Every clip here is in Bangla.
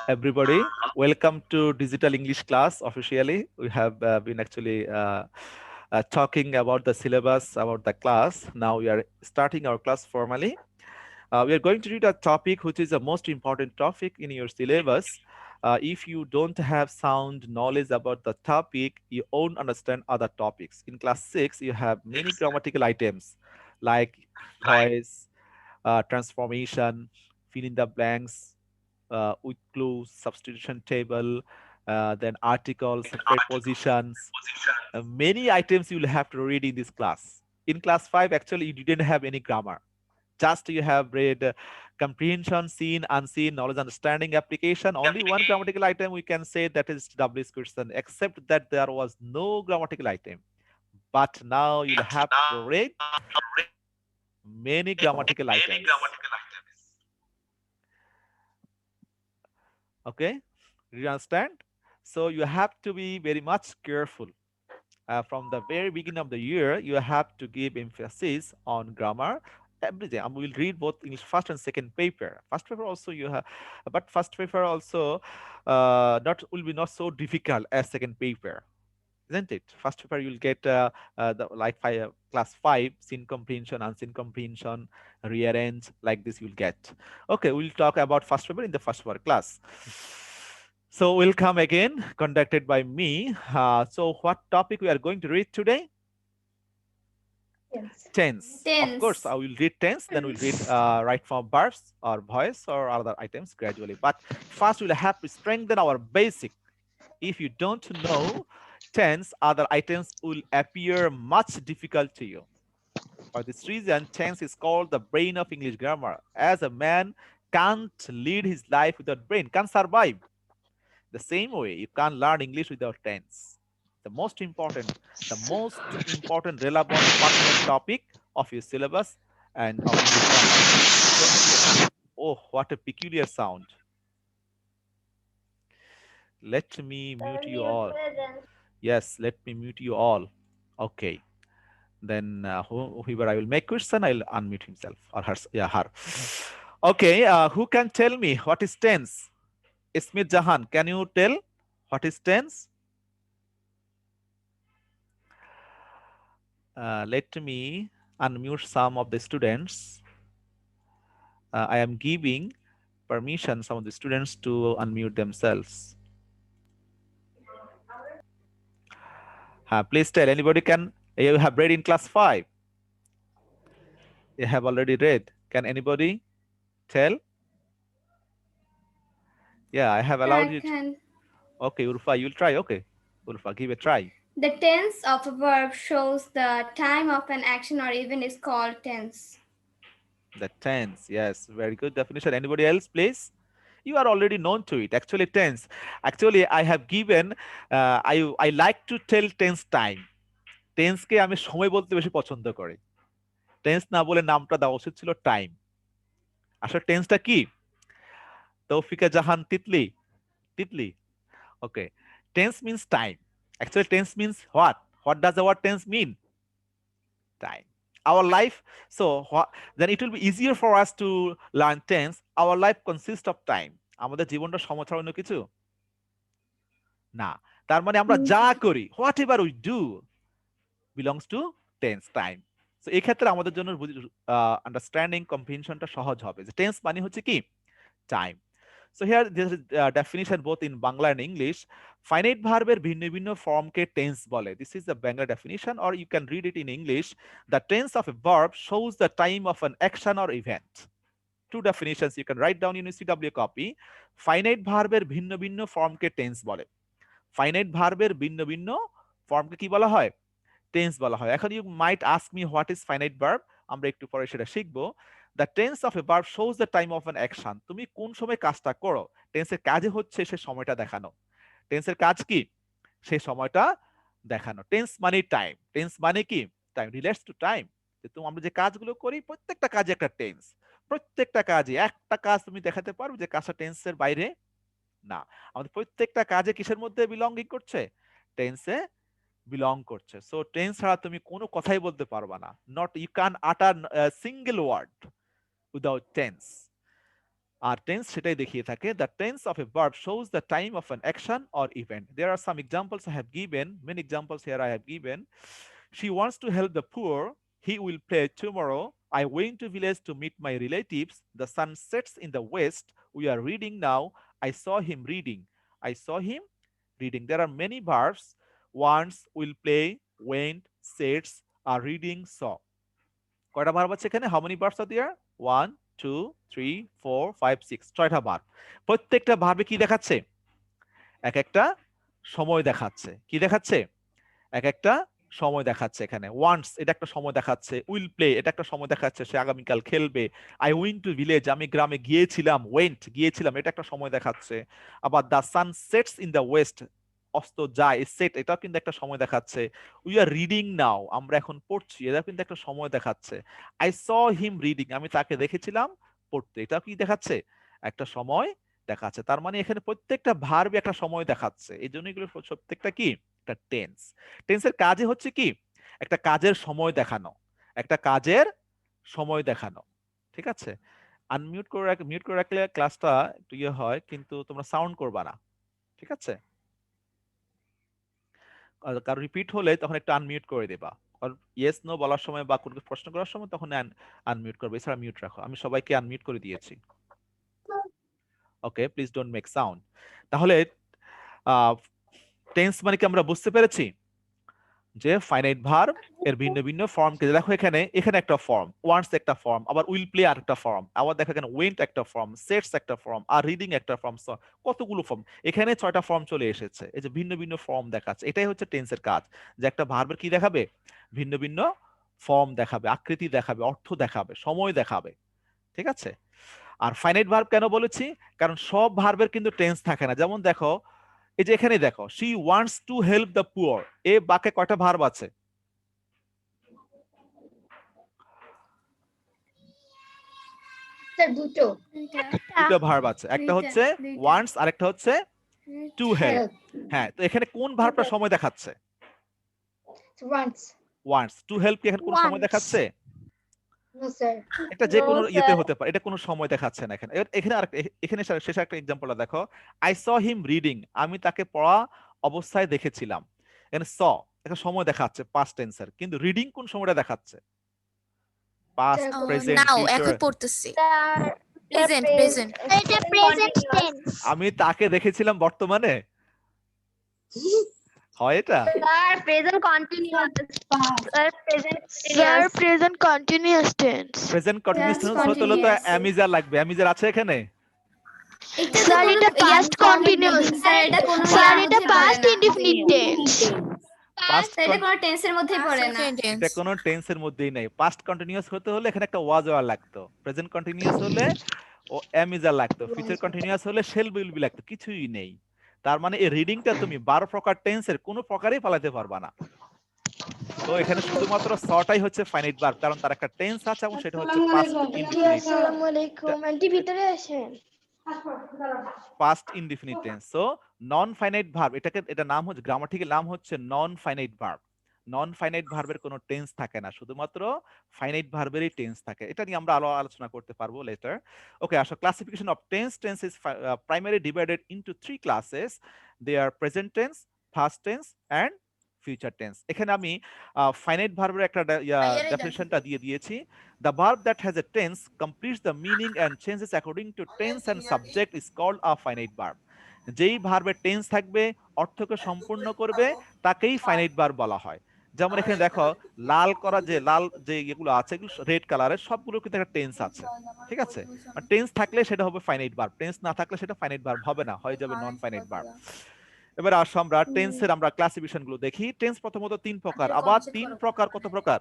everybody. Welcome to Digital English class officially. We have been actually talking about the syllabus, about the class. Now we are starting our class formally. We are going to read a topic which is the most important topic in your syllabus. If you don't have sound knowledge about the topic, you won't understand other topics. In class 6, you have many grammatical items like voice, transformation, fill in the blanks, with clues, substitution table, then articles, prepositions, many items you will have to read in this class. In class 5, actually, you didn't have any grammar. Just you have read comprehension, seen, unseen, knowledge, understanding, application. Only one grammatical item we can say that is WH question, except that there was no grammatical item. But now you'll have to read many grammatical items. Okay, do you understand? So you have to be very much careful. From the very beginning of the year, you have to give emphasis on grammar. Everything. And we will read both English first and second paper. First paper also you have, but first paper also not will be not so difficult as second paper, isn't it? First paper you'll get the like class 5 seen comprehension, unseen comprehension, rearrange, like this you'll get. Okay, we'll talk about first paper in the first paper class. So we'll come again, conducted by me. So what topic we are going to read today? Tense. Of course, I will read tense, then we'll read right form verbs or voice or other items gradually. But first we'll have to strengthen our basic. If you don't know tense, other items will appear much difficult to you. For this reason, tense is called the brain of English grammar. As a man can't lead his life without brain, can't survive. The same way, you can't learn English without tense. The most important, relevant, pertinent topic of your syllabus and of English grammar. So, oh, what a peculiar sound. Let me mute you all. Yes, let me mute you all. Okay. Then whoever I will make question, I'll unmute himself or her. Yeah, her. Okay. Who can tell me what is tense? Smith Jahan, can you tell what is tense? Let me unmute some of the students. I am giving permission some of the students to unmute themselves. Please tell anybody can you have read in class 5? You have already read. Can anybody tell? Yeah, I have allowed you. Okay, Urfa, you'll try. Okay, Urfa, give a try. The tense of a verb shows the time of an action or event is called tense. The tense, yes, very good definition. Anybody else, please? You are already known to it. Actually, tense. Actually, I have given. I like to tell tense time. টেন্সকে আমি সময় বলতে বেশি পছন্দ করি। টেন্স না বলে নামটা দেওয়া উচিত ছিল টাইম। আসলে টেন্সটা কি? তৌফিকা জাহান Titli, Titli. Okay, tense means time. Actually, tense means what? What does the word tense mean? Time. Our life. So then it will be easier for us to learn tense. Our life consists of time. আমাদের জীবনটা সময় ছাড়া অন্য কিছু না। তার মানে আমরা যা করি, whatever we do belongs to tense time. So এই ক্ষেত্রে আমাদের জন্য আন্ডারস্ট্যান্ডিং কম্প্রিহেনশনটা সহজ হবে। যে টেন্স মানে হচ্ছে কি? Time. So here there is a definition both in Bangla and English. Finite ভার্বের ভিন্ন ভিন্ন ফর্মকে টেন্স বলে। This is the Bangla definition, or you can read it in English. The tense of a verb shows the time of an action or event. Two definitions you can write down in your CW copy. Finite ভার্বের ভিন্ন ভিন্ন ফর্মকে টেন্স বলে। Finite ভার্বের ভিন্ন ভিন্ন ফর্মকে কি বলা হয়? টেন্স বলা হয়। এখন you might ask me what is finite verb, আমরা একটু পরে সেটা শিখবো। The tense of a verb shows the time of an action. তুমি কোন সময় কাজটা করো, টেন্সের কাজে হচ্ছে সে সময়টা দেখানো। টেন্সের কাজ কি? সেই সময়টা দেখানো। টেন্স মানে টাইম। টেন্স মানে কি? Time relates to time. যে তুমি আমরা যে কাজগুলো করি প্রত্যেকটা কাজে একটা টেন্স। প্রত্যেকটা কাজে একটা কাজ তুমি দেখাতে পারবে যে কাজটা টেন্সের বাইরে না। আমাদের প্রত্যেকটা কাজে কিসের মধ্যে বিলঙ্গিং করছে? টেন্সে বিলং করছে। সো টেন্স ছাড়া তুমি কোনো কথাই বলতে পারবা না। Not you can utter single word without tense. আর টেন্স সেটাই দেখিয়ে থাকে, the tense of a verb shows the time of an action or event. There are some examples I have given, many examples here I have given. She wants to help the poor. He will play tomorrow. I went to village to meet my relatives. The sun sets in the west. We are reading now. I saw him reading. I saw him reading. There are many verbs. Wants, will play, went, sets, are reading, saw. কয়টা ভার্ব আছে এখানে? How many verbs are there? 1 2 3 4 5 6, ছয়টা ভার্ব। প্রত্যেকটা ভার্বে কি দেখাচ্ছে? এক একটা সময় দেখাচ্ছে। কি দেখাচ্ছে? এক একটা সময় দেখাচ্ছে। এখানে ওয়ান্টস, এটা একটা সময় দেখাচ্ছে। উইল প্লে, এটা একটা সময় দেখাচ্ছে, সে আগামীকাল খেলবে। আই উইন্ট টু ভিলেজ, আমি গ্রামে গিয়েছিলাম। ওয়েন্ট, গিয়েছিলাম, এটা একটা সময় দেখাচ্ছে। আবার the sun sets in the West, অস্ত যায়, সেট, এটাও কিন্তু একটা সময় দেখাচ্ছে। উই আর রিডিং নাও, আমরা এখন পড়ছি, এটা কিন্তু একটা সময় দেখাচ্ছে। আই স হিম রিডিং, আমি তাকে দেখেছিলাম পড়তে, এটাও কি দেখাচ্ছে? একটা সময় দেখাচ্ছে। তার মানে এখানে প্রত্যেকটা ভার্বই একটা সময় দেখাচ্ছে। এই জন্য এগুলো প্রত্যেকটা কি? একটা টেন্স। টেন্সের কাজই হচ্ছে কি? একটা কাজের সময় দেখানো, একটা কাজের সময় দেখানো। ঠিক আছে? আনমিউট করে মিউট করে রাখলে ক্লাসটা একটু ইয়ে হয়, কিন্তু তোমরা সাউন্ড করবা না। ঠিক আছে? কারো রিপিট হলে তখন একটু আনমিউট করে দেবা। আর ইয়েস নো বলার সময় বা কোনো প্রশ্ন করার সময় তখন আনমিউট করবে, এছাড়া মিউট রাখো। আমি সবাইকে আনমিউট করে দিয়েছি। ওকে, প্লিজ ডোন্ট মেক সাউন্ড। তাহলে টেন্স মানে কি আমরা বুঝতে পেরেছি যে ফাইনাইট ভার্ব এর ভিন্ন ভিন্ন ফর্ম কে দেখো। এখানে এখানে একটা ফর্ম, ওয়ান্টস একটা ফর্ম, আবার উইল প্লে আর একটা ফর্ম, আবার দেখো এখানে ওয়েন্ট একটা ফর্ম, সেটস একটা ফর্ম, আর রিডিং একটা ফর্ম। কতগুলো ফর্ম! এখানে 6টা ফর্ম চলে এসেছে। এই যে ভিন্ন ভিন্ন ফর্ম দেখাচ্ছে, এটাই হচ্ছে টেন্সের কাজ, যে একটা ভার্বের কি দেখাবে? ভিন্ন ভিন্ন ফর্ম দেখাবে, আকৃতি দেখাবে, অর্থ দেখাবে, সময় দেখাবে। ঠিক আছে? আর ফাইনাইট ভার্ব কেন বলেছি? কারণ সব ভার্বের কিন্তু টেন্স থাকে না। যেমন দেখো, এই যে এখানে দেখো, she wants to help the poor, এ বাক্যে কয়টা ভার্ব আছে? স্যার দুটো। দুটো ভার্ব আছে, একটা হচ্ছে ওয়ান্টস আর একটা হচ্ছে টু হেল্প। হ্যাঁ, তো এখানে কোন ভার্বটা সময় দেখাচ্ছে? ওয়ান্টস। ওয়ান্টস। টু হেল্প কি এখানে কোনো সময় দেখাচ্ছে? No sir. এটা যে কোনো ইয়েতে হতে পারে, এটা কোনো সময় দেখাচ্ছে না এখানে। এখানে আর এখানে শেষে একটা এক্সাম্পলটা দেখো, আই স হিম রিডিং, আমি তাকে পড়া অবস্থায় দেখেছিলাম। এখানে স একটা সময় দেখাচ্ছে পাস্ট টেন্সের, কিন্তু রিডিং কোন সময়টা দেখাচ্ছে? পাস্ট, প্রেজেন্ট, নাও, ফিউচার। এখন পড়তেছি। Sir present, present. এটা প্রেজেন্ট টেন্স। আমি তাকে দেখেছিলাম বর্তমানে, হয় এটা? Sir present continuous. Sir present sir present continuous tense. Present continuous Yes, হতে হলে তো continuous. অ্যামিজার লাগবে। অ্যামিজার আছে এখানে? স্যার এটা পাস্ট কন্টিনিউয়াস। স্যার এটা কোনো স্যার এটা পাস্ট ইনডিফিনিট টেন্স। পাস্ট, এটা কোনো টেন্সের মধ্যেই পড়ে না। এটা কোনো টেন্সের মধ্যেই নেই। পাস্ট কন্টিনিউয়াস হতে হলে এখানে একটা ওয়াজ ওয়ার লাগতো, প্রেজেন্ট কন্টিনিউয়াস হলে ও অ্যামিজার লাগতো, ফিউচার কন্টিনিউয়াস হলে শেল উইল বি লাগতো। কিছুই নেই। তার মানে এই রিডিংটা তুমি 12 প্রকার টেন্সের কোনো প্রকারেই ফলাতে পারবা না। তো এখানে শুধুমাত্র সটাই হচ্ছে ফাইনাইট ভার্ব, কারণ তার একটা টেন্স আছে এবং সেটা হচ্ছে পাস্ট ইনডিফিনিট। আসসালামু আলাইকুম আন্টি, ভিতরে আসেন। Past indefinite tense. So non finite verb, এটা নাম হচ্ছে, গ্রামাটিক্যাল নাম হচ্ছে non finite verb. Non finite ভার্বের কোনো টেন্স থাকে না, শুধুমাত্র ফাইনাইট ভার্বেরই টেন্স থাকে। এটা নিয়ে আমরা আরো আলোচনা করতে পারবো লেটার। ওকে, আসো classification of tense. Tense is primarily divided into 3 classes. They are present tense, past tense and future tense. এখানে আমি ফাইনাইট ভার্বের একটা ডেফিনিশনটা দিয়ে দিয়েছি। The verb that has a tense completes the meaning and changes according to tense and subject is called a finite verb. যেই ভার্বের টেন্স থাকবে, অর্থকে সম্পূর্ণ করবে, তাকেই ফাইনাইট ভার্ব বলা হয়। যেমন এখানে দেখো, লাল করা যে লাল যে এগুলো আছে, এগুলো রেড কালারের, সবগুলো কিন্তু একটা টেন্স আছে। ঠিক আছে? টেন্স থাকলে সেটা হবে ফাইনাইট ভার্ব, টেন্স না থাকলে সেটা ফাইনাইট ভার্ব হবে না, হয়ে যাবে নন ফাইনাইট ভার্ব। এবার আসো আমরা টেন্সের আমরা ক্লাসিফিকেশন গুলো দেখি। টেন্স প্রথমত 3 প্রকার, আবার 3 প্রকার। কত প্রকার?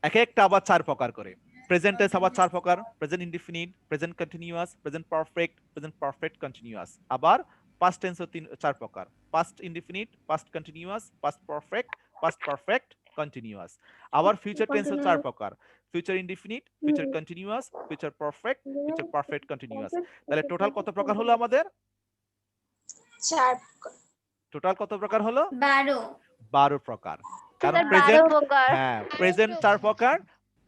এক একটা আবার 4 প্রকার করে। প্রেজেন্ট টেন্স আবার 4 প্রকার, present indefinite, present continuous, present perfect, present perfect continuous. আবার পাস্ট টেন্সও 4 প্রকার, past indefinite, past continuous, past perfect, past perfect continuous. আবার ফিউচার টেন্সও 4 প্রকার, future indefinite, future continuous, future perfect, future perfect continuous. তাহলে টোটাল কত প্রকার হলো আমাদের? 4 টোটাল কত প্রকার হলো? 12। 12 প্রকার। কারণ 12 প্রেজেন্ট, প্রকার। হ্যাঁ, প্রেজেন্ট 4 প্রকার,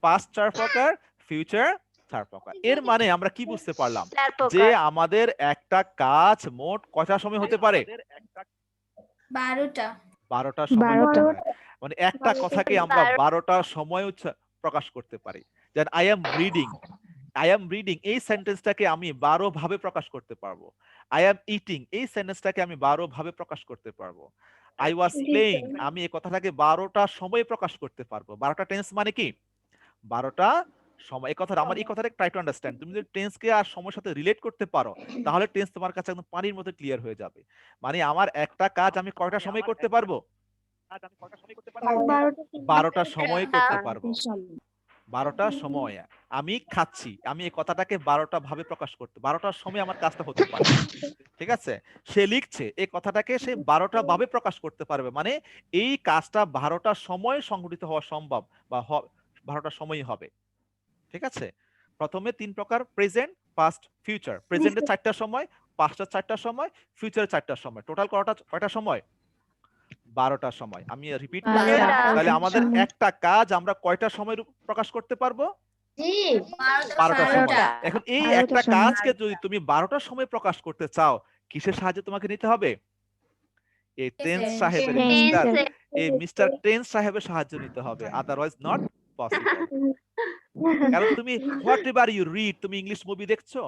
পাস্ট 4 প্রকার, ফিউচার 4 প্রকার। এর মানে আমরা কি বুঝতে পারলাম? 4 যে প্রকার। আমাদের একটা কাজ মোট কয়টা সময় হতে পারে? 12টা। 12টা সময় হতে পারে। মানে একটা 12টা কথাকে সময়। আমরা 12টা সময় প্রকাশ করতে পারি। যেন আই এম রিডিং এই সেন্টেন্সটাকে আমি 12 ভাবে প্রকাশ করতে পারবো। আই এম ইটিং এই সেন্টেন্সটাকে আমি 12 ভাবে প্রকাশ করতে পারবো। আই ওয়াজ প্লেইং আমি এই কথাটাকে 12টা সময়ে প্রকাশ করতে পারবো। 12টা টেন্স মানে কি? 12টা সময়। এই কথাটা আমার এই কথাটা ট্রাই টু আন্ডারস্ট্যান্ড। তুমি যদি টেন্সকে আর সময়ের সাথে রিলেট করতে পারো তাহলে টেন্স তোমার কাছে একদম পানির মতো ক্লিয়ার হয়ে যাবে। মানে আমার একটা কাজ আমি কয়টা সময় করতে পারবো? 12টা সময় করতে পারবো। 12টা সময়। আমি খাচ্ছি আমি এই কথাটাকে 12টা ভাবে প্রকাশ করতে 12টার সময় আমার কাজটা হতে পারে। ঠিক আছে? সে লিখছে এই কথাটাকে সে 12টা ভাবে প্রকাশ করতে পারবে। মানে এই কাজটা 12টার সময় সংঘটিত হওয়া সম্ভব বা 12টার সময়ই হবে। ঠিক আছে? প্রথমে 3 প্রকার প্রেজেন্ট, পাস্ট, ফিউচার। প্রেজেন্টে 4টা সময়, পাস্টে 4টা সময়, ফিউচারে 4টা সময়। টোটাল কয়টা সময়? 12টা সময়। আমি রিপিট করছি। 12টা। তাহলে আমাদের একটা কাজ আমরা কয়টা সময় প্রকাশ করতে পারবো? 12টা সময়। 12টা। এখন এই একটা কাজকে যদি তুমি 12টার সময় প্রকাশ করতে চাও কিসের সাহায্যে তোমাকে নিতে হবে? এই টেন্স সাহেবের মিস্টার টেন্স সাহেবের সাহায্য নিতে হবে। Otherwise not possible. কারণ তুমি হোয়াট এভার ইউ রিড, তুমি ইংলিশ মুভি দেখছো,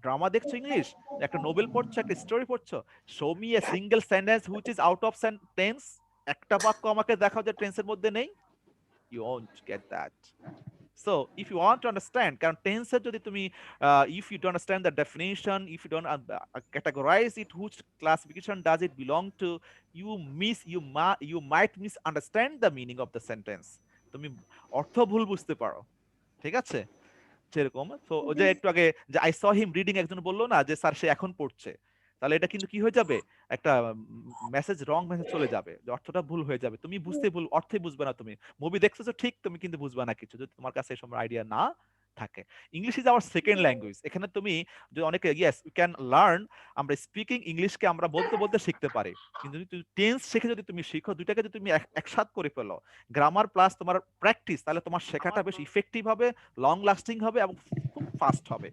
ড্রামা দেখছো, ইংলিশ একটা নোবেল পড়ছো, একটা স্টোরি পড়ছো, show me a single sentence which is out of tense, একটা বাক্য আমাকে দেখাও যে টেন্সের মধ্যে নেই, you won't get that. So if you want to understand কারণ টেন্সের যদি তুমি if you don't understand the definition, if you don't categorize it, which classification does it belong to, you might misunderstand the meaning of the sentence, তুমি অর্থ ভুল বুঝতে পারো। ঠিক আছে? সেরকম তো ওই যে একটু আগে যে আই স হিম রিডিং একজন বললো না যে স্যার সে এখন পড়ছে, তাহলে এটা কিন্তু কি হয়ে যাবে? একটা মেসেজ, রং মেসেজ চলে যাবে, যে অর্থটা ভুল হয়ে যাবে, তুমি বুঝতে ভুল অর্থে বুঝবে না। তুমি মুভি দেখছো তো ঠিক, তুমি কিন্তু বুঝবে না কিছু যদি তোমার কাছে এই সময় আইডিয়া না থাকে। English is our second language. এখানে তুমি যে অনেকে ইয়েস উই ক্যান লার্ন, আমরা স্পিকিং ইংলিশকে আমরা বলতে বলতে শিখতে পারি, কিন্তু যদি টেন্স শিখে যদি তুমি শিখো, দুইটাকে যদি তুমি একসাথ করে ফেলো, গ্রামার প্লাস তোমার প্র্যাকটিস, তাহলে তোমার শেখাটা বেশ ইফেক্টিভ হবে, লং লাস্টিং হবে এবং খুব ফাস্ট হবে।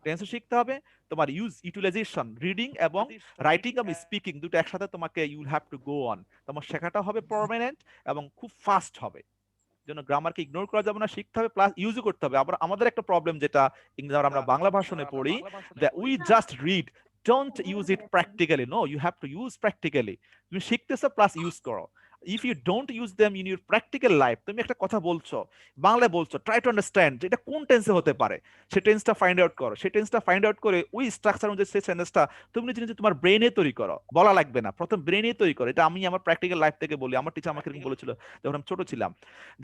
টেন্সও শিখতে হবে, তোমার ইউটিলাইজেশন, রিডিং এবং রাইটিং এবং স্পিকিং দুটো একসাথে তোমাকে you have to go on, তোমার শেখাটা হবে পার্মানেন্ট এবং খুব ফাস্ট হবে। জন্য গ্রামারকে ইগনোর করা যাবে না, শিখতে হবে প্লাস ইউজও করতে হবে। আমাদের একটা প্রবলেম যেটা আমরা বাংলা ভাষণে পড়ি, that we just read, don't use it practically. No, you have to use practically. তুমি শিখতেছো প্লাস ইউজ করো। If you don't use them in your practical life, তুমি একটা কথা বলছো, বাংলায় বলছো, ট্রাই টু আন্ডারস্ট্যান্ড এটা কোন টেন্সে হতে পারে, সেই টেন্সটা ফাইন্ড আউট করো। সেই টেন্সটা ফাইন্ড আউট করে ওই স্ট্রাকচার অনুযায়ী সেই সেন্টেন্সটা তুমি নিজে নিজে তোমার ব্রেনে তৈরি করো, বলা লাগবে না, প্রথম ব্রেনে তৈরি করো। এটা আমি আমার প্র্যাকটিক্যাল লাইফ থেকে বলি। আমার টিচার আমাকে এরকম বলেছিল যখন আমি ছোট ছিলাম,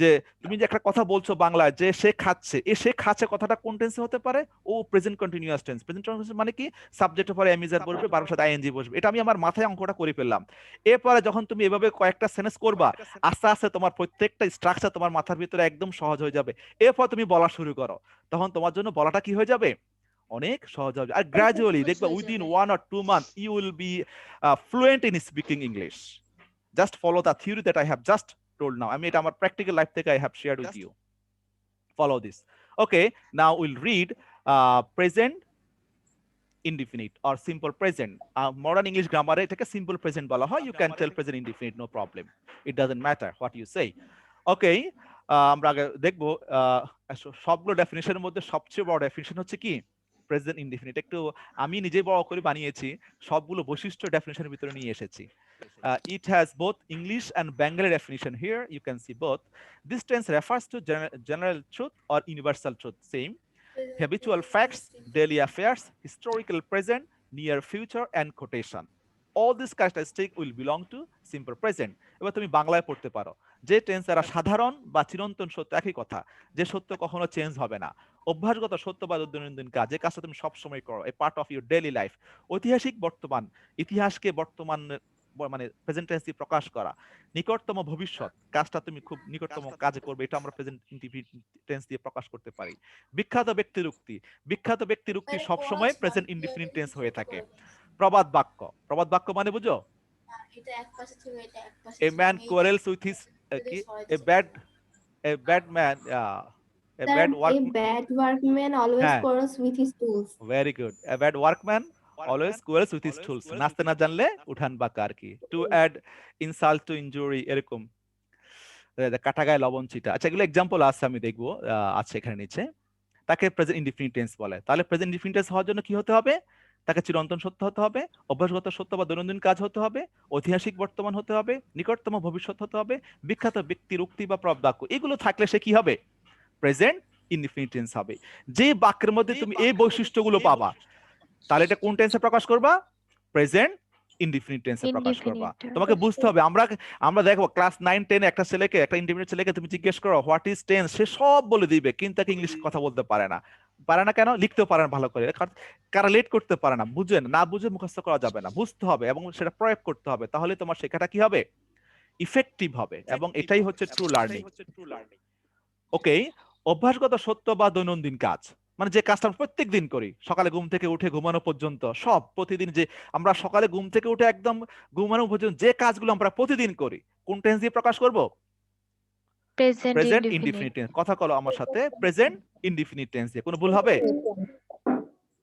যে তুমি যে একটা কথা বলছো বাংলায় যে সে খাচ্ছে, সে খাচ্ছে কথাটা কোন টেন্সে হতে পারে? ও present continuous tense. Present continuous মানে কি? সাবজেক্টের পরে এমিজার বসবে, বারবার সাথে আইএনজি বসবে। এটা আমি আমার মাথায় অঙ্কটা করে ফেললাম। এরপরে যখন তুমি এভাবে কয়েকটা সেন্টেন্স করবা, আস্তে আস্তে তোমার প্রত্যেকটা স্ট্রাকচার তোমার মাথার ভিতরে একদম সহজ হয়ে যাবে। এরপর তুমি বলা শুরু করো, তখন তোমার জন্য বলাটা কি হয়ে যাবে? অনেক সহজ হবে। আর গ্র্যাজুয়ালি দেখবা within 1 or 2 months you will be fluent in speaking English. Just follow the theory that I have just told now. I mean, our practical life that I have shared with you. Follow this. Okay, now we'll read present indefinite or simple present. Modern English grammar এটাকে simple present বলা হয়। You can tell present indefinite, no problem. It doesn't matter what you say. Okay, আমরা আগে দেখবো সবগুলো ডেফিনিশনের মধ্যে সবচেয়ে বড় ডেফিনিশন হচ্ছে কি? Present indefinite. একটু আমি নিজেই বড় করে বানিয়েছি, সবগুলো বৈশিষ্ট্য ডেফিনিশনের ভিতরে নিয়ে এসেছি। It has both English and Bengali definition here. You can see both. This tense refers to general truth or universal truth. Same. Habitual facts, daily affairs, historical present, near future, and quotation. All these characteristics will belong to simple present. এবার তুমি বাংলায় পড়তে পারো, যে টেন্স দ্বারা সাধারণ বা চিরন্তন সত্য একই কথা, যে সত্য কখনো চেঞ্জ হবে না, অভ্যাসগত সত্য বা দৈনন্দিন কাজ, যে কাজটা তুমি সবসময় করো, a part of your daily life. ঐতিহাসিক বর্তমান, ইতিহাসকে বর্তমান মানে প্রেজেন্ট টেন্স দিয়ে প্রকাশ করা। নিকটতম ভবিষ্যৎ, কাজটা তুমি খুব নিকটতম কাজে করবে, এটা আমরা প্রেজেন্ট টেন্স দিয়ে প্রকাশ করতে পারি। বিখ্যাত ব্যক্তির উক্তি, বিখ্যাত ব্যক্তির উক্তি সবসময় প্রেজেন্ট ইনডিফিনিট টেন্স হয়ে থাকে। প্রবাদ বাক্য, প্রবাদ বাক্য মানে বুঝো? A man quarrels with his a bad man A bad A work. bad workman always হ্যাঁ, quarrels with his tools. very good. A bad workman always quarrels with his tools. নাচতে না জানলে উঠান বাঁকা আর কি। To add insult to injury এরকম। কাটা গায়ে লবণ ছিটা। আচ্ছা, এগুলো এক্সাম্পল আছে, আমি দেখবো আছে এখানে নিচে। তাকে প্রেজেন্ট ইনডিফিনিট টেন্স বলে। তাহলে প্রেজেন্ট ইনডিফিনিট টেন্স হওয়ার জন্য কি হতে হবে? তাকে চিরন্তন সত্য হতে হবে, অভ্যাসগত সত্য বা দৈনন্দিন কাজ হতে হবে, ঐতিহাসিক বর্তমান হতে হবে, নিকটতম ভবিষ্যৎ হতে হবে, বিখ্যাত ব্যক্তির উক্তি বা প্রব বাক্য, এগুলো থাকলে সে কি হবে? প্রেজেন্ট ইনডিফিনিট টেন্স হবে। যে বাক্যের মধ্যে তুমি এই বৈশিষ্ট্যগুলো পাবা, তাহলে এটা কোন টেন্সে প্রকাশ করবা? প্রেজেন্ট ইনডিফিনিট টেন্সে প্রকাশ করবা। তোমাকে বুঝতে হবে, আমরা দেখো ক্লাস 9 10 একটা ছেলেকে, একটা ইন্টারমিডিয়েট ছেলেকে তুমি জিজ্ঞেস করো হোয়াট ইজ টেন্স, সে সব বলে দিবে, কিন্তু তাকে ইংলিশ কথা বলতে পারে না। কেন? লিখতেও পারে না ভালো করে, কারেলেট করতে পারে না, না বুঝে মুখস্থ করা যাবে না, বুঝতে হবে এবং সেটা প্রয়োগ করতে হবে, তাহলে তোমার শেখাটা কি হবে? ইফেক্টিভ হবে, এবং এটাই হচ্ছে ট্রু লার্নিং। ওকে, অভ্যাসগত সত্য বা দৈনন্দিন কাজ, মানে যে কাজটা আমরা প্রত্যেক দিন করি, সকালে ঘুম থেকে উঠে ঘুমানো পর্যন্ত, সব প্রতিদিন যে আমরা সকালে ঘুম থেকে উঠে একদম ঘুমানো পর্যন্ত যে কাজগুলো আমরা প্রতিদিন করি, কোন টেন্স দিয়ে প্রকাশ করব? Present indefinite tense. কথা বলো আমার সাথে, প্রেজেন্ট ইনডিফিনিট টেন্স দিয়ে। কোনো ভুল হবে?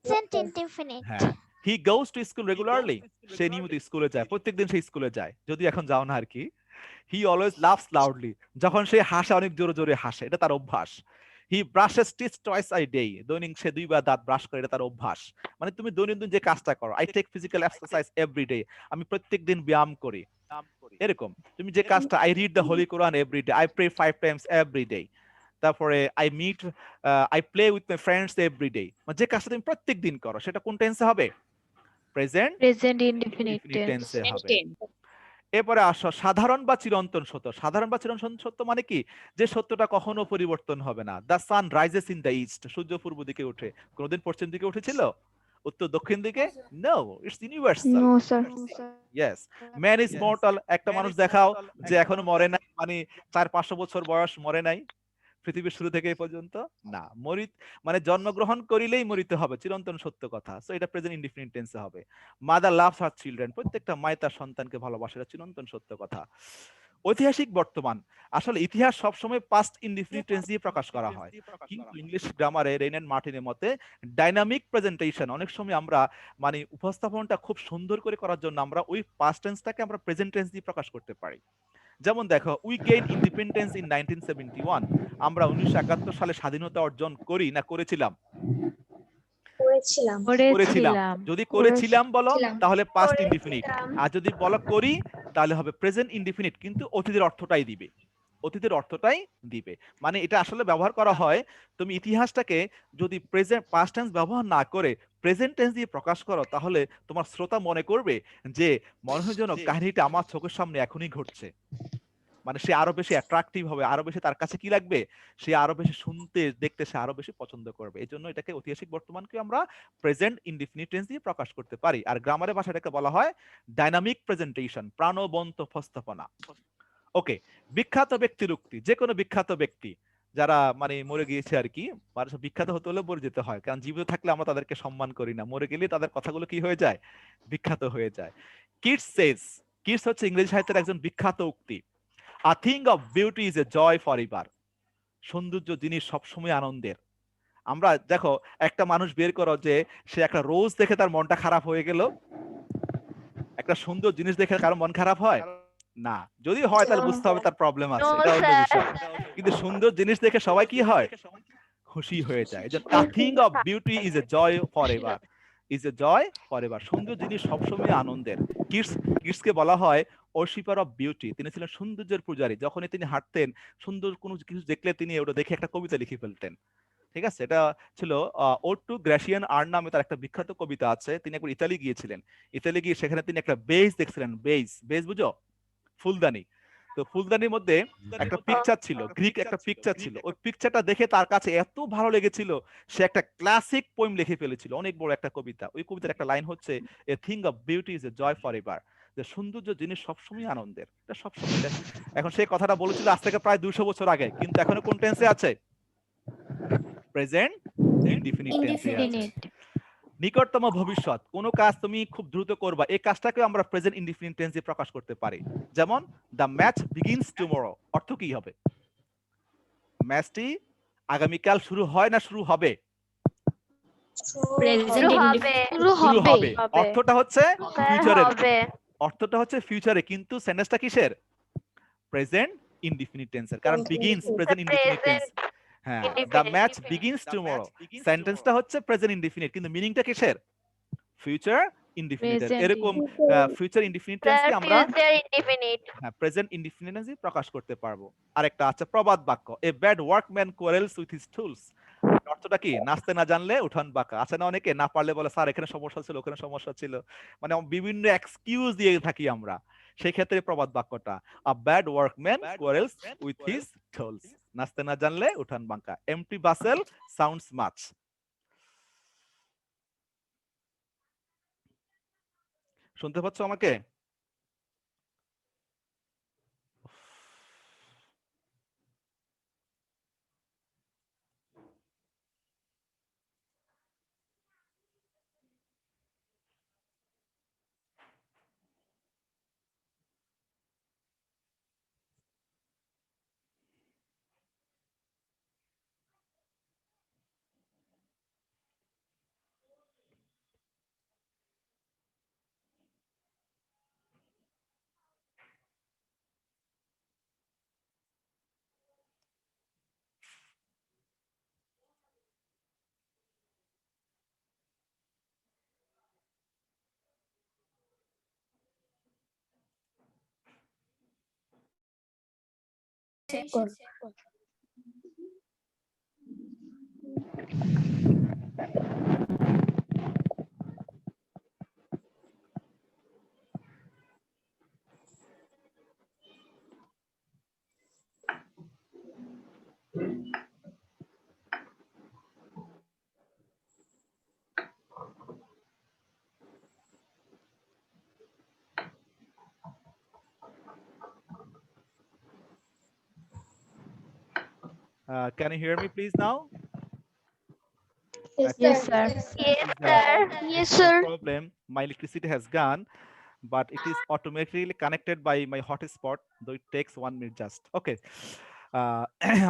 Present indefinite. হ্যাঁ। হি গোস টু স্কুল রেগুলারলি, সে নিয়মিত স্কুলে যায়, প্রত্যেকদিন সে স্কুলে যায়, যদি এখন যাও না আর কি। হি অলওয়েজ লাভস লাউডলি, যখন সে হাসে অনেক জোরে জোরে হাসে, এটা তার অভ্যাস। He brushes teeth twice I day, দৈনিক সে 2 বার দাঁত ব্রাশ করে, এটা তার অভ্যাস। মানে তুমি দৈনন্দিন যে কাজটা করো, I take physical exercise every day, আমি প্রত্যেকদিন ব্যায়াম করি, এরকম। তুমি যে কাজটা, I read the holy Quran every day, I pray 5 times every day, তারপরে I play with my friends every day, যে কাজটা তুমি প্রত্যেকদিন করো, সেটা কোন টেন্সে হবে? প্রেজেন্ট Indefinite টেন্সে tense. হবে। এরপরে আসো সাধারণ বা চিরন্তন সত্য। সাধারণ বা চিরন্তন সত্য মানে কি? যে সত্যটা কখনো পরিবর্তন হবে না। The sun rises in the east, সূর্য পূর্ব দিকে ওঠে। কোনোদিন পশ্চিম দিকে উঠেছিল? উত্তর দক্ষিণ দিকে? No, it's universal. No, sir. Yes. Man is mortal, একটা মানুষ দেখাও যে এখনো মরে নাই, মানে 400-500 বছর বয়স, মরে নাই পৃথিবীর শুরু থেকে এই পর্যন্ত? না, মানে জন্মগ্রহণ করিলেই মরিতে হবে, চিরন্তন সত্য কথা। সো এটা প্রেজেন্ট ইনডিফিনিট টেন্সে হবে। মাদার লাভস হার চিলড্রেন, প্রত্যেকটা মায় তার সন্তানকে ভালোবাসে, এটা চিরন্তন সত্য কথা। ঐতিহাসিক বর্তমান, আসলে ইতিহাস সবসময় পাস্ট ইনডিফিনিট টেন্স দিয়ে প্রকাশ করা হয়, কিন্তু ইংলিশ গ্রামারে রেইন এন্ড মার্টিনের মতে ডাইনামিক প্রেজেন্টেশন, অনেক সময় আমরা মানে উপস্থাপনটা খুব সুন্দর করে করার জন্য আমরা ওই পাস্ট টেন্সটাকে আমরা প্রেজেন্ট টেন্স দিয়ে প্রকাশ করতে পারি। যেমন দেখো, উই গেইন ইন্ডিপেন্ডেন্স ইন 1971, আমরা 1971 সালে স্বাধীনতা অর্জন করি না করেছিলাম? করেছিলাম। যদি করেছিলাম বলো তাহলে পাস্ট ইনডিফিনিট, আর যদি বলো করি তাহলে হবে প্রেজেন্ট ইনডিফিনিট, কিন্তু অতীতের অর্থটাই দিবে, অতীতের অর্থটাই দিবে। মানে এটা আসলে ব্যবহার করা হয়, তুমি ইতিহাসটাকে যদি প্রেজেন্ট পাস্ট টেন্স ব্যবহার না করে প্রেজেন্ট টেন্স দিয়ে প্রকাশ করো, তাহলে তোমার শ্রোতা মনে করবে যে মনে হয় যেন কাহিনীটা আমার চোখের সামনে এখনই ঘটছে। মানে সে আরো বেশি অ্যাট্রাকটিভ হবে, আরো বেশি তার কাছে কি লাগবে, সে আরো বেশি শুনতে দেখতে সে আরো বেশি পছন্দ করবে। এই জন্য এটাকে ঐতিহাসিক বর্তমানকে আমরা প্রেজেন্ট ইনডিফিনিট টেন্স দিয়ে প্রকাশ করতে পারি। আর গ্রামারের ভাষাটাকে বলা হয় ডাইনামিক প্রেজেন্টেশন, প্রাণবন্ত উপস্থাপনা। ওকে, বিখ্যাত ব্যক্তির উক্তি, যে কোনো বিখ্যাত ব্যক্তি যারা মানে মরে গিয়েছে আর কি, মানুষ বিখ্যাত হতে হলে মরে যেতে হয়, কারণ জীবিত থাকলে আমরা তাদেরকে সম্মান করি না, মরে গেলে তাদের কথাগুলো কি হয়ে যায়, বিখ্যাত হয়ে যায়। কিটস সেজ, কিটস হচ্ছে ইংরেজি সাহিত্যের একজন বিখ্যাত উক্তি। A thing of beauty is a joy forever, সৌন্দর্য জিনিস সবসময় আনন্দের। আমরা দেখো, একটা মানুষ বের করো যে সে একটা রোজ দেখে তার মনটা খারাপ হয়ে গেল, একটা সুন্দর জিনিস দেখে কারো মন খারাপ হয় না? যদি হয় তাহলে বুঝতে হবে তার প্রবলেম আছে, No, এটা অন্য sir. বিষয়। কিন্তু সুন্দর জিনিস দেখে সবাই কি হয়, খুশি হয়ে যায়। যে a thing of beauty is a joy forever, is a joy forever, সুন্দর জিনিস সবসময় আনন্দের। কিডসকে বলা হয় ওরশিপার অফ বিউটি, তিনি ছিলেন সৌন্দর্যের পূজারী। যখনই তিনি হাঁটতেন, সুন্দর কোনো কিছু দেখলে তিনি ওটা দেখে একটা কবিতা লিখে ফেলতেন। ঠিক আছে, এটা ছিল ওড টু গ্রাসিয়ান আর নামে তার একটা বিখ্যাত কবিতা আছে। তিনি একবার ইতালি গিয়েছিলেন, ইতালি গিয়ে সেখানে তিনি একটা বেজ দেখছিলেন, বেজ বুঝো, ফুলদানি। তো ফুলদানির মধ্যে একটা পিকচার ছিল, গ্রিক একটা পিকচার ছিল। ওই পিকচারটা দেখে তার কাছে এত ভালো লেগেছিল, সে একটা ক্লাসিক পোয়েম লিখে ফেলেছিল, অনেক বড় একটা কবিতা। ওই কবিতার একটা লাইন হচ্ছে, a thing of beauty is a joy for ever, যে সৌন্দর্য জিনিস সবসময় আনন্দের, এটা সবসময়। এখন সেই কথাটা বলেছিল আজ থেকে প্রায় 200 বছর আগে, কিন্তু এখনো কোন টেন্সে আছে, প্রেজেন্ট ইনডিফিনিট টেন্সে আছে। নিকটতম ভবিষ্যৎ, কোন কাজ তুমি খুব দ্রুত করবা, এই কাজটাকে আমরা প্রেজেন্ট ইনডিফিনিট টেন্স দিয়ে প্রকাশ করতে পারি। যেমন দ্য ম্যাচ বিগিনস টুমরো, অর্থ কি হবে? ম্যাচটি আগামীকাল শুরু হয় না শুরু হবে? শুরু হবে শুরু হবে। হবে। অর্থটা হচ্ছে স্যার ফিউচারের, হবে অর্থটা হচ্ছে ফিউচারে, কিন্তু সেন্টেন্সটা কিসের? প্রেজেন্ট ইনডিফিনিট টেন্সের, কারণ বিগিনস প্রেজেন্ট ইনডিফিনিট টেন্স। হ্যাঁ, দ্য ম্যাচ বিগিনস টুমরো, সেন্টেন্সটা হচ্ছে প্রেজেন্ট ইনডিফিনিট, কিন্তু মিনিংটা কিসের? ফিউচার ইনডিফিনিটের। Present এরকম ফিউচার ইনডিফিনিট স্যার টেন্সকে আমরা ফিউচার ইনডিফিনিট হ্যাঁ প্রেজেন্ট ইনডিফিনিটেন্সই প্রকাশ করতে পারবো। আরেকটা আছে প্রবাদ বাক্য, a bad workman quarrels with his tools. অর্থটা কি? নাচতে না জানলে উঠান বাঁকা। আছে না অনেকে না পারলে বলে স্যার এখানে সমস্যা ছিল ওখানে সমস্যা ছিল, মানে বিভিন্ন এক্সকিউজ দিয়ে থাকি আমরা। সেই ক্ষেত্রে প্রবাদ বাক্যটা a bad workman quarrels with his tools, নাচতে না জানলে উঠান বাঁকা। Empty vessel sounds much. শুনতে পাচ্ছ আমাকে? Can you hear me please now? Yes, Yes, sir. sir. Yes sir Yes, sir. Problem, my electricity has gone, but it is automatically connected by my hotspot, though it takes 1 minute just. Okay.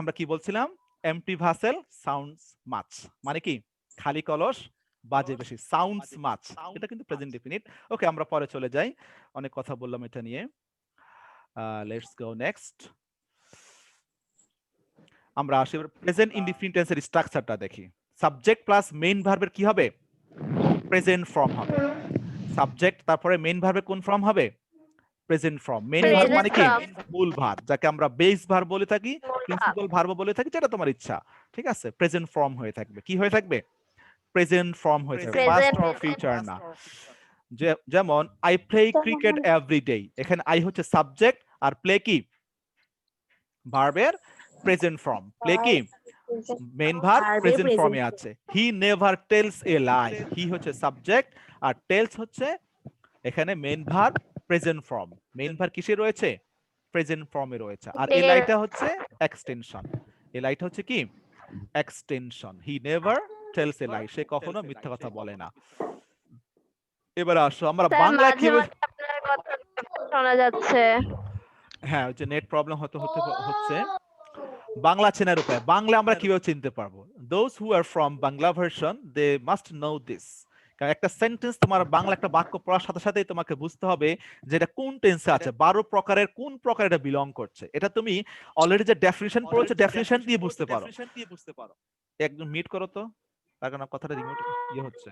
আমরা কি বলছিলাম? এমটি ভাসেল সাউন্ডস মাচ, মানে কি? খালি কলস বাজে বেশি, সাউন্ডস মাচ, এটা কিন্তু প্রেজেন্ট ডেফিনিট। ওকে, আমরা পরে চলে যাই, অনেক কথা বললাম এটা নিয়ে। Let's go next. আমরা আসি প্রেজেন্ট ইনডিফিনিট টেন্সের স্ট্রাকচারটা দেখি। সাবজেক্ট প্লাস মেইন ভার্বের কি হবে? প্রেজেন্ট ফর্ম হবে। সাবজেক্ট তারপরে মেইন ভার্বে কোন ফর্ম হবে? Present form. Main verb Present মানে কি? form। মূল ভার্ব, যাকে আমরা বেস ভার্ব বলে থাকি, মূল ভাব। প্রিন্সিপাল ভার্ব বলে থাকি, যেটা তোমার ইচ্ছা। ঠিক আছে, প্রেজেন্ট ফর্ম হয়ে থাকবে। কি হয়ে থাকবে? প্রেজেন্ট ফর্ম হয়ে থাকবে, পাস্ট অর ফিউচার না। যেমন I play cricket every day, এখানে আই হচ্ছে সাবজেক্ট আর প্লে কি? ভার্বের প্রেজেন্ট ফর্ম। প্লে কি? মেইন ভার্ব প্রেজেন্ট ফর্মে আছে। হি নেভার টেলস এ লাই, হি হচ্ছে সাবজেক্ট আর টেলস হচ্ছে এখানে main verb present form. Main verb কিসে রয়েছে? প্রেজেন্ট ফর্মে রয়েছে। আর এই লাইটা হচ্ছে এক্সটেনশন। এই লাইটা হচ্ছে কি? Extension. He never tells a lie, সে কখনো মিথ্যা কথা বলে না। এবার আসো আমরা স্যার বাংলা মাঝে কিভাবে, মাঝে আপনার কথা শোনা যাচ্ছে। হ্যাঁ ওই যে নেট প্রবলেম হচ্ছে। বাংলা চেনার উপায়, বাংলা আমরা কিভাবে চিনতে পারবো? Those who are from Bangla version they must know this. কারণ একটা সেন্টেন্স, তোমার বাংলা একটা বাক্য পড়ার সাথে সাথেই তোমাকে বুঝতে হবে যে এটা কোন টেন্সে আছে, 12 প্রকারের কোন প্রকার এটা বিলং করছে। এটা তুমি অলরেডি যে ডেফিনিশন পড়েছো, ডেফিনিশন দিয়ে বুঝতে পারো। একদম মিট করো তো, তার কারণ কথাটা রিমোট ইয়ে হচ্ছে।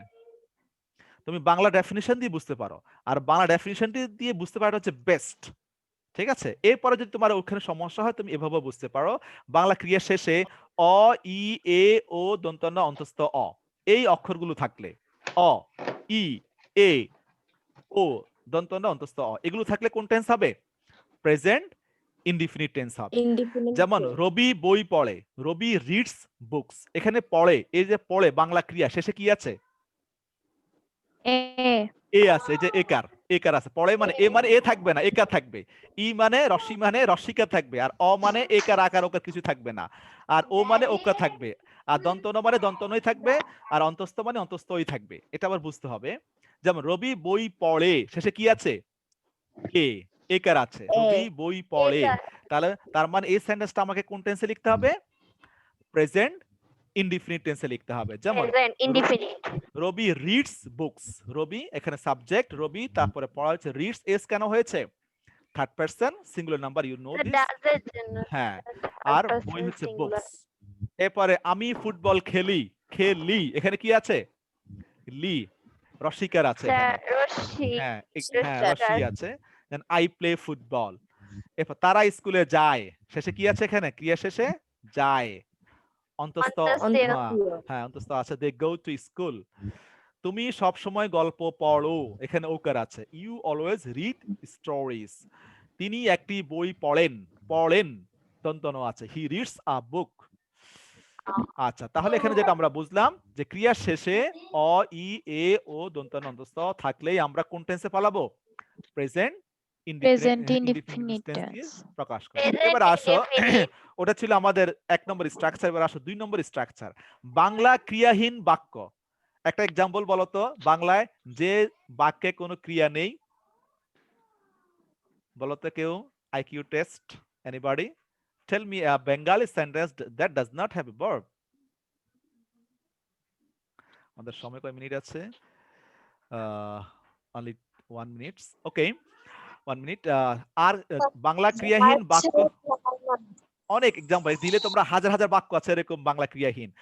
তুমি বাংলা ডেফিনিশন দিয়ে বুঝতে পারো, আর বাংলা ডেফিনিশন দিয়ে বুঝতে পারাটা হচ্ছে বেস্ট। ঠিক আছে, এরপরে যদি তোমার ওখানে সমস্যা হয় তুমি এভাবে বুঝতে পারো, বাংলা ক্রিয়া শেষে অ, ই, এ, ও, দন্ত ন, অন্তস্থ অ, এই অক্ষরগুলো থাকলে, অ, ই, এ, ও, দন্ত ন, অন্তস্থ অ, এগুলো থাকলে কোন টেন্স হবে? প্রেজেন্ট ইনডিফিনিট টেন্স হবে। যেমন রবি বই পড়ে, রবি রিডস বুকস, এখানে পড়ে, এই যে পড়ে বাংলা ক্রিয়া শেষে কি আছে? A. এ আছে, এই যে একার, একার আছে। পড়ে মানে এ, মানে এ থাকবে না, একার থাকবে। ই মানে রসি, মানে রসিকা থাকবে। আর অ মানে একার আকার ওকার কিছু থাকবে না। আর ও মানে ওকা থাকবে। আর দন্তন মানে দন্তনই থাকবে। আর অন্তস্থ মানে অন্তস্থই থাকবে। এটা আবার বুঝতে হবে। যেমন রবি বই পড়ে, শেষে কি আছে? এ, একার আছে। রবি বই পড়ে, তাহলে তার মানে এই সেন্টেন্সটা আমাকে কোন টেন্সে লিখতে হবে? প্রেজেন্ট ইনডিফিনিট টেন্সে লিখতে হবে। যেমন Present indefinite. রবি রিডস বুকস, রবি এখানে সাবজেক্ট রবি, তারপরে পড়া হচ্ছে রিডস, এস কেন হয়েছে? Third person singular number, you know So this. does it general হ্যাঁ, আর person বই হচ্ছে singular. বুকস। এরপরে আমি ফুটবল খেলি, খেলি এখানে কি আছে? লি, রসিকার আছে Sir, এখানে। Roshi. হ্যাঁ Yes, হ্যাঁ, sir. রশি আছে। Then I play football. এরপর তারা স্কুলে যায়, শেষে কি আছে এখানে? ক্রিয়া শেষে যায়, অন্তস্থ অন্তস্থ। হ্যাঁ অন্তস্থ আছে, দে গো টু স্কুল। তুমি সব সময় গল্প পড়ো, এখানে ওকার আছে, ইউ অলওয়েজ রিড স্টোরিজ। তিনি একটি বই পড়েন, পড়েন দন্তন আছে, হি রিডস আ বুক। আচ্ছা, তাহলে এখানে যেটা আমরা বুঝলাম যে ক্রিয়ার শেষে অ ই এ ও দন্তন অন্তস্থ থাকলেই আমরা কোন টেন্সে পালাবো? প্রেজেন্ট Present ইনডিফিনিট টেন্স দিয়ে indefinite. প্রকাশ করি। Present এবার আসো, indefinite. ওটা ছিল আমাদের 1 নম্বর স্ট্রাকচার। এবার আসো 2 নম্বর স্ট্রাকচার, বাংলা ক্রিয়াহীন বাক্য। একটা এক্সাম্পল বলো তো বাংলায় যে বাক্যে কোনো ক্রিয়া নেই, বলো তো কেউ, IQ test, anybody tell me a Bengali sentence that does not have a verb. আমাদের সময় কয় মিনিট আছে? Only 1 minutes, okay 1 minute. আর বাংলা ক্রিয়াহীন বাক্য অনেক এক্সাম্পল দিলে তোমরা, হাজার হাজার বাক্য আছে এরকম বাংলা ক্রিয়াহীন।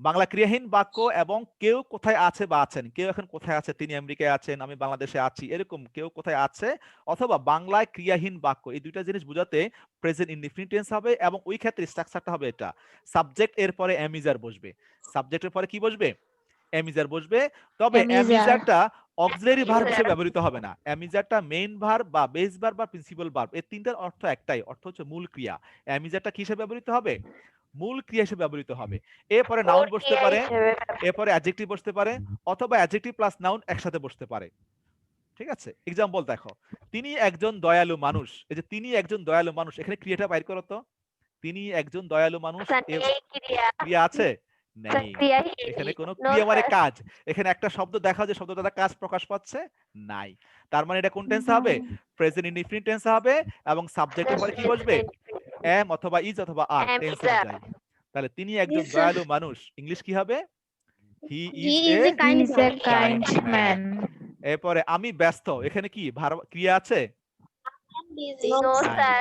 বাংলা ক্রিয়াহীন বাক্য এবং কেউ কোথায় আছে বা আছেন, কেউ এখন কোথায় আছে, তিনি আমেরিকায় আছেন, আমি বাংলাদেশে আছি, এরকম কেউ কোথায় আছে, অথবা বাংলায় ক্রিয়াহীন বাক্য, এই দুইটা জিনিস বোঝাতে প্রেজেন্ট ইনডিফিনিট টেন্স হবে। এবং ওই ক্ষেত্রে স্ট্রাকচারটা হবে এটা, সাবজেক্ট এর পরে এমিজার বসবে, সাবজেক্টের পরে কি বসবে? এমিজার বসবে। তবে Amizer. এমিজারটা অক্সিলারি ভার্ব হিসেবে ব্যবহৃত হবে না, এমিজারটা মেইন ভার্ব বা বেস ভার্ব বা প্রিন্সিপাল ভার্ব, এই তিনটার অর্থ একটাই, অর্থ হচ্ছে মূল ক্রিয়া। এমিজারটা কি হিসেবে ব্যবহৃত হবে? মূল ক্রিয়া হিসেবে ব্যবহৃত হবে। এরপরে নাউন বসতে ক্রিয়া পারে, হিসেবে এরপরে অ্যাডজেক্টিভ বসতে পারে, অথবা অ্যাডজেক্টিভ প্লাস নাউন একসাথে বসতে পারে। ঠিক আছে, এক্সাম্পল দেখো, তিনি একজন দয়ালু মানুষ, এই যে তিনি একজন দয়ালু মানুষ, এখানে ক্রিয়াটা বাইর করো তো, তিনি একজন দয়ালু মানুষ, এর এই ক্রিয়া ক্রিয়া আছে? নেই, ক্রিয়াহীন। এখানে কোনো No, ক্রিয়া মানে sir. কাজ, এখানে একটা শব্দ দেখা যে শব্দ দ্বারা কাজ প্রকাশ পাচ্ছে নাই। তার মানে এটা কোন টেন্সে হবে? প্রেজেন্ট ইনডিফিনিট টেন্সে হবে। এবং সাবজেক্টের পরে কি বসবে? এম অথবা ইজ অথবা আর, Am টেন্স is অনুযায়ী। তাহলে তিনি একজন দয়ালু মানুষ, ইংলিশ কি হবে? হি He is is A a kind He is a kind kind man. man. এরপরে আমি ব্যস্ত, এখানে কি ক্রিয়া আছে? No, নাই। sir.